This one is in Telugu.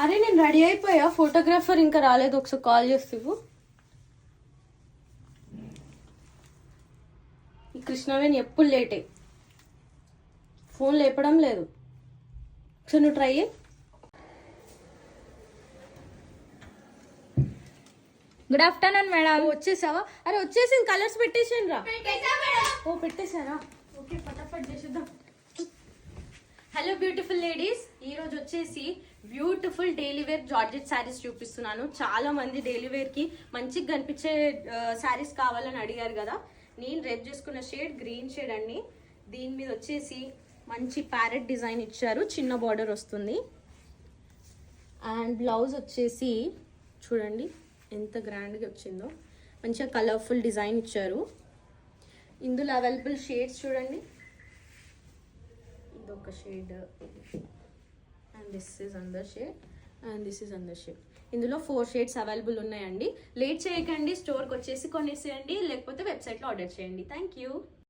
అరే నేను రెడీ అయిపోయా, ఫోటోగ్రాఫర్ ఇంకా రాలేదు, ఒకసారి కాల్ చేస్తావు. ఈ కృష్ణవేణి ఎప్పుడు లేటే, ఫోన్ లేపడం లేదు. ఒకసారి నువ్వు ట్రై చేయి. Good afternoon madam. వచ్చేసావా? అరే వచ్చేసింది, కలర్స్ పెట్టేసాను రా. ఓ పెట్టేశారా? ఓకే ఫటాఫట్ చేసేద్దాం. హలో బ్యూటిఫుల్ లేడీస్, ఈరోజు వచ్చేసి beautiful daily wear georgette sarees చూపిస్తున్నాను. చాలా మంది డైలీ వేర్కి మంచిగా కనిపించే శారీస్ కావాలని అడిగారు కదా. నేను రేపు చేసుకున్న షేడ్ గ్రీన్ షేడ్ అండి. దీని మీద వచ్చేసి మంచి ప్యారెట్ డిజైన్ ఇచ్చారు, చిన్న బార్డర్ వస్తుంది. అండ్ బ్లౌజ్ వచ్చేసి చూడండి ఎంత గ్రాండ్గా వచ్చిందో, మంచిగా కలర్ఫుల్ డిజైన్ ఇచ్చారు. ఇందులో అవైలబుల్ షేడ్స్ చూడండి, ఇదొక షేడ్ అండ్ దిస్ ఈజ్ అందర్ షేడ్ అండ్ దిస్ ఈజ్ అందర్ షేడ్. ఇందులో 4 షేడ్స్ అవైలబుల్ ఉన్నాయండి. లేట్ చేయకండి, స్టోర్కి వచ్చేసి కొనేసేయండి, లేకపోతే వెబ్సైట్లో ఆర్డర్ చేయండి. Thank you.